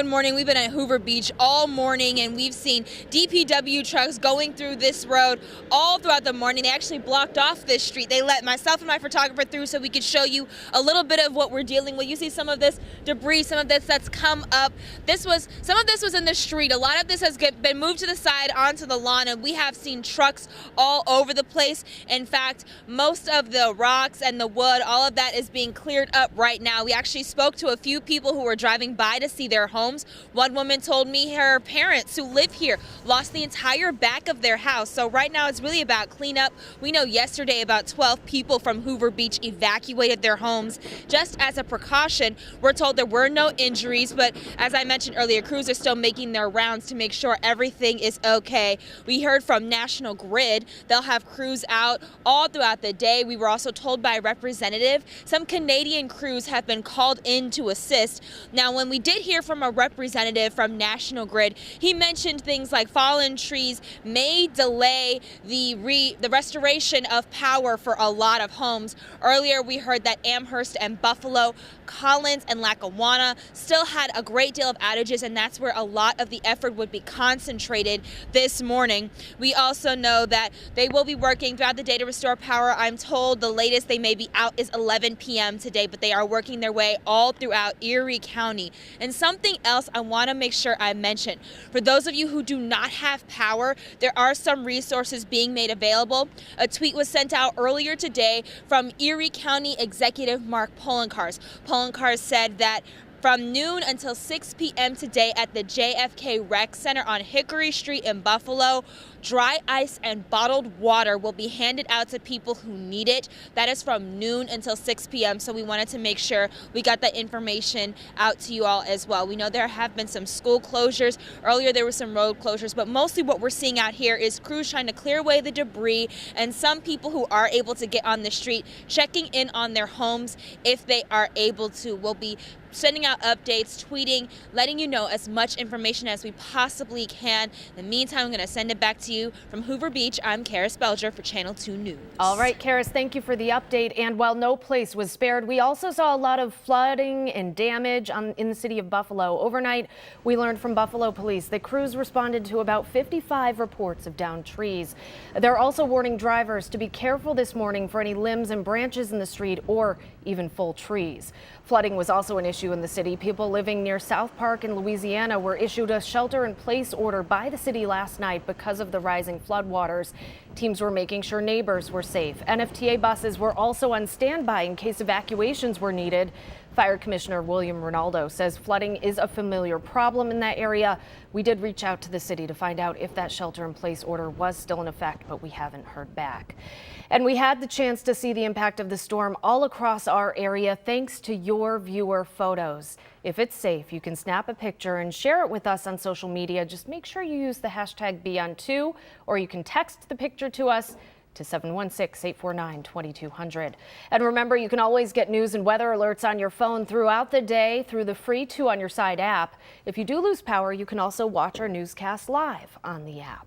Good morning. We've been at Hoover Beach all morning and we've seen DPW trucks going through this road all throughout the morning. They actually blocked off this street. They let myself and my photographer through so we could show you a little bit of what we're dealing with. You see some of this debris, some of this that's come up. Some of this was in the street. A lot of this has been moved to the side onto the lawn, and we have seen trucks all over the place. In fact, most of the rocks and the wood, all of that is being cleared up right now. We actually spoke to a few people who were driving by to see their homes. One woman told me her parents who live here lost the entire back of their house. So right now it's really about cleanup. We know yesterday about 12 people from Hoover Beach evacuated their homes. Just as a precaution, we're told there were no injuries, but as I mentioned earlier, crews are still making their rounds to make sure everything is okay. We heard from National Grid. They'll have crews out all throughout the day. We were also told by a representative some Canadian crews have been called in to assist. Now, when we did hear from a representative from National Grid, he mentioned things like fallen trees may delay the restoration of power for a lot of homes. Earlier, we heard that Amherst and Buffalo, Collins and Lackawanna still had a great deal of outages, and that's where a lot of the effort would be concentrated this morning. We also know that they will be working throughout the day to restore power. I'm told the latest they may be out is 11 p.m. today, but they are working their way all throughout Erie County. And something else I want to make sure I mention. For those of you who do not have power, there are some resources being made available. A tweet was sent out earlier today from Erie County Executive Mark Poloncarz. Poloncarz said that from noon until 6 p.m. today at the JFK Rec Center on Hickory Street in Buffalo, dry ice and bottled water will be handed out to people who need it. That is from noon until 6 p.m. So we wanted to make sure we got that information out to you all as well. We know there have been some school closures. Earlier there were some road closures, but mostly what we're seeing out here is crews trying to clear away the debris, and some people who are able to get on the street checking in on their homes if they are able to. We'll be sending out updates, tweeting, letting you know as much information as we possibly can. In the meantime, I'm going to send it back to you from Hoover Beach. I'm Karis Belger for Channel 2 News. All right, Karis, thank you for the update. And while no place was spared, we also saw a lot of flooding and damage in the city of Buffalo. Overnight, we learned from Buffalo police that crews responded to about 55 reports of downed trees. They're also warning drivers to be careful this morning for any limbs and branches in the street or even full trees. Flooding was also an issue in the city. People living near South Park in Louisiana were issued a shelter-in-place order by the city last night because of the rising floodwaters. Teams were making sure neighbors were safe. NFTA buses were also on standby in case evacuations were needed. Fire Commissioner William Ronaldo says flooding is a familiar problem in that area. We did reach out to the city to find out if that shelter-in-place order was still in effect, but we haven't heard back. And we had the chance to see the impact of the storm all across our area thanks to your viewer photos. If it's safe, you can snap a picture and share it with us on social media. Just make sure you use the hashtag #Beyond2, or you can text the picture to us to 716-849-2200. And remember, you can always get news and weather alerts on your phone throughout the day through the free 2 on Your Side app. If you do lose power, you can also watch our newscast live on the app.